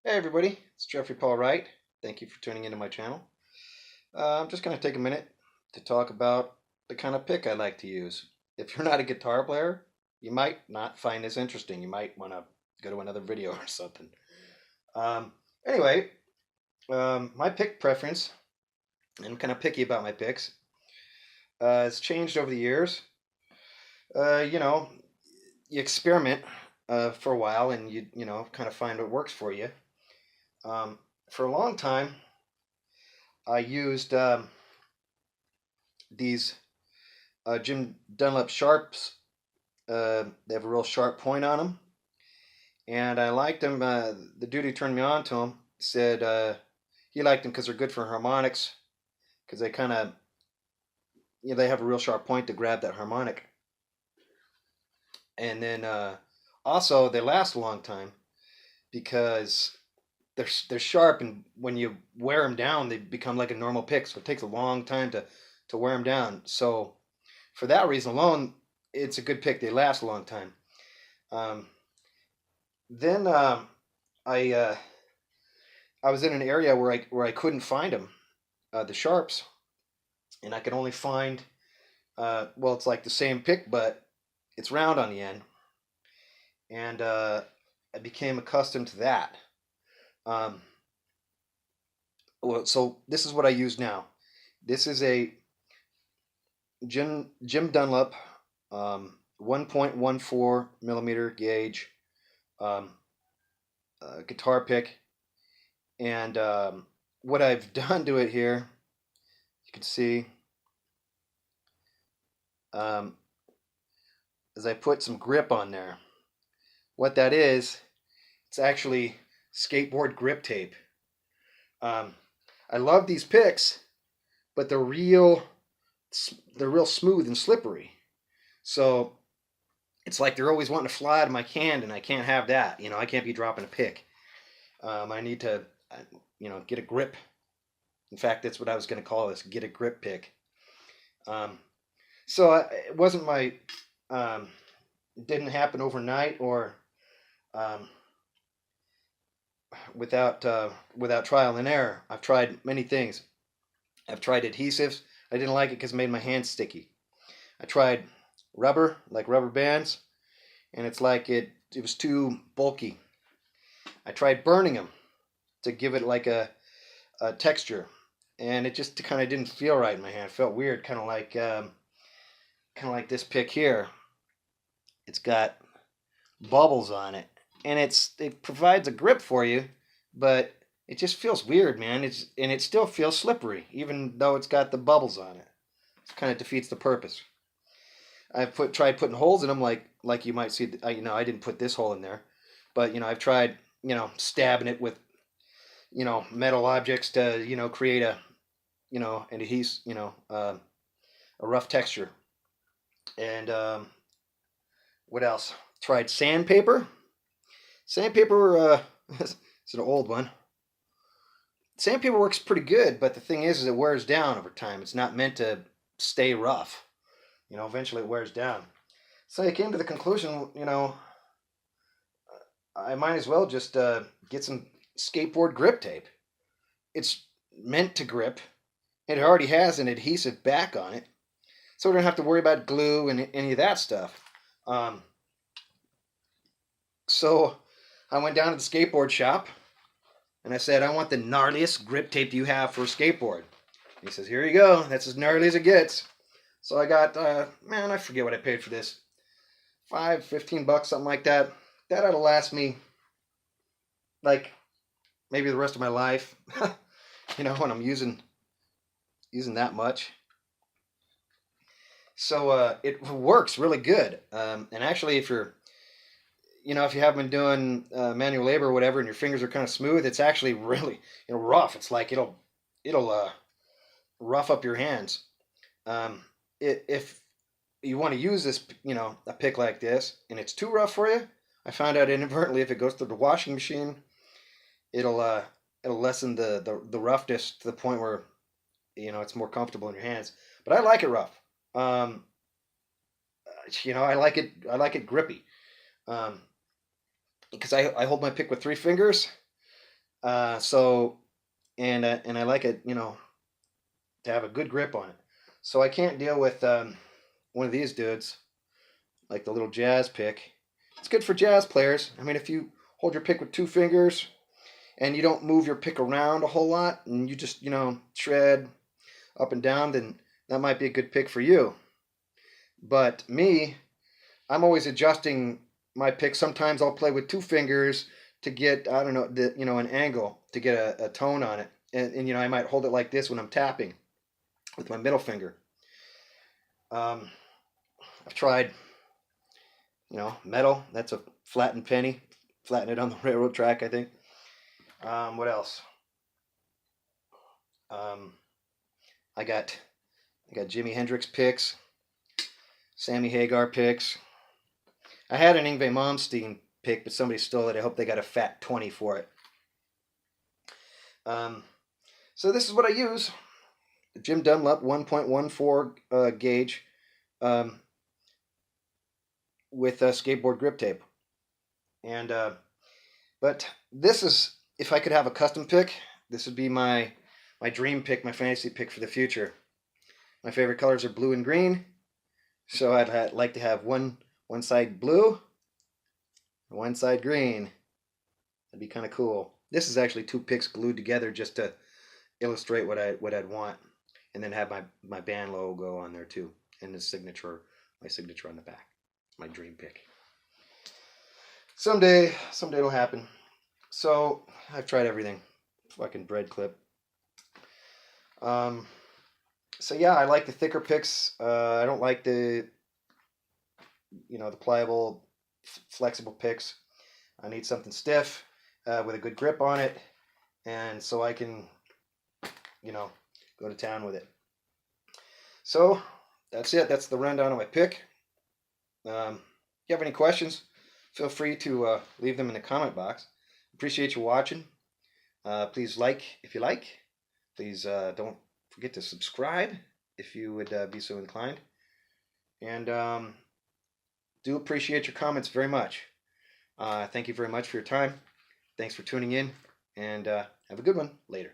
Hey everybody, it's Jeffrey Paul Wright. Thank you for tuning into my channel. I'm just going to take a minute to talk about the kind of pick I like to use. If you're not a guitar player, you might not find this interesting. You might want to go to another video or something. Um, anyway, my pick preference, I'm kind of picky about my picks, has changed over the years. You know, you experiment for a while and you kind of find what works for you. For a long time, I used these Jim Dunlop Sharps. They have a real sharp point on them, and I liked them. The dude who turned me on to them said he liked them because they're good for harmonics, because they kind of they have a real sharp point to grab that harmonic, and then also they last a long time because they're sharp, and when you wear them down, they become like a normal pick. So it takes a long time to wear them down. So for that reason alone, it's a good pick. They last a long time. Um, then I I was in an area where I couldn't find them, the sharps, and I could only find well, it's like the same pick, but it's round on the end, and I became accustomed to that. Um, well, so this is what I use now. This is a Jim Dunlop 1.14 millimeter gauge um, guitar pick, and what I've done to it here, you can see, um, is I put some grip on there. What that is, it's actually skateboard grip tape. Um, I love these picks, but they're real smooth and slippery. So it's like they're always wanting to fly out of my hand, and I can't have that. I can't be dropping a pick. I need to, get a grip. In fact, that's what I was going to call this: get a grip pick. Um, so it wasn't my, it didn't happen overnight or um, without trial and error. I've tried many things. I've tried adhesives. I didn't like it because it made my hands sticky. I tried rubber, like rubber bands, and it's like it was too bulky. I tried burning them to give it like a texture, and it just kind of didn't feel right in my hand. It felt weird, kind of like this pick here. It's got bubbles on it, and it provides a grip for you, but it just feels weird, man. It still feels slippery, even though it's got the bubbles on it. It kind of defeats the purpose. I've tried putting holes in them, like you might see. I didn't put this hole in there, but I've tried stabbing it with metal objects to create an adhesive, a rough texture. And what else? Tried sandpaper. Sandpaper, it's an old one. Sandpaper works pretty good, but the thing is it wears down over time. It's not meant to stay rough. Eventually it wears down. So I came to the conclusion, I might as well just get some skateboard grip tape. It's meant to grip. It already has an adhesive back on it, so we don't have to worry about glue and any of that stuff. So I went down to the skateboard shop and I said, I want the gnarliest grip tape you have for a skateboard. He says, here you go. That's as gnarly as it gets. So I got, man, I forget what I paid for this. $15, something like that. That ought to last me like maybe the rest of my life. When I'm using that much. So it works really good. And actually, if you haven't been doing manual labor or whatever, and your fingers are kind of smooth, it's actually really rough. It's like it'll rough up your hands. If you want to use this, a pick like this, and it's too rough for you, I found out inadvertently if it goes through the washing machine, it'll lessen the roughness to the point where it's more comfortable in your hands. But I like it rough. Um, I like it grippy. Because I hold my pick with 3 fingers, So and I like it, to have a good grip on it. So I can't deal with one of these dudes, like the little jazz pick. It's good for jazz players. I mean, if you hold your pick with 2 fingers and you don't move your pick around a whole lot and you just, shred up and down, then that might be a good pick for you. But me, I'm always adjusting my pick. Sometimes I'll play with 2 fingers to get, I don't know, an angle to get a tone on it. And I might hold it like this when I'm tapping with my middle finger. Um, I've tried, metal. That's a flattened penny. Flatten it on the railroad track, I think. What else? Um, I got Jimi Hendrix picks, Sammy Hagar picks. I had an Yngwie Malmsteen pick, but somebody stole it. I hope they got a fat 20 for it. So this is what I use. The Jim Dunlop 1.14 gauge with skateboard grip tape. And but this is, if I could have a custom pick, this would be my dream pick, my fantasy pick for the future. My favorite colors are blue and green, so I'd like to have one side blue, one side green. That'd be kind of cool. This is actually 2 picks glued together just to illustrate what I'd want, and then have my band logo on there too, and my signature on the back. My dream pick. Someday it'll happen. So I've tried everything. Fucking bread clip. So yeah, I like the thicker picks. I don't like the the pliable, flexible picks. I need something stiff with a good grip on it, and so I can go to town with it. So that's it. That's the rundown of my pick. If you have any questions, feel free to leave them in the comment box. Appreciate you watching. Please like if you like. Please don't forget to subscribe if you would be so inclined. And do appreciate your comments very much. Thank you very much for your time. Thanks for tuning in, and have a good one. Later.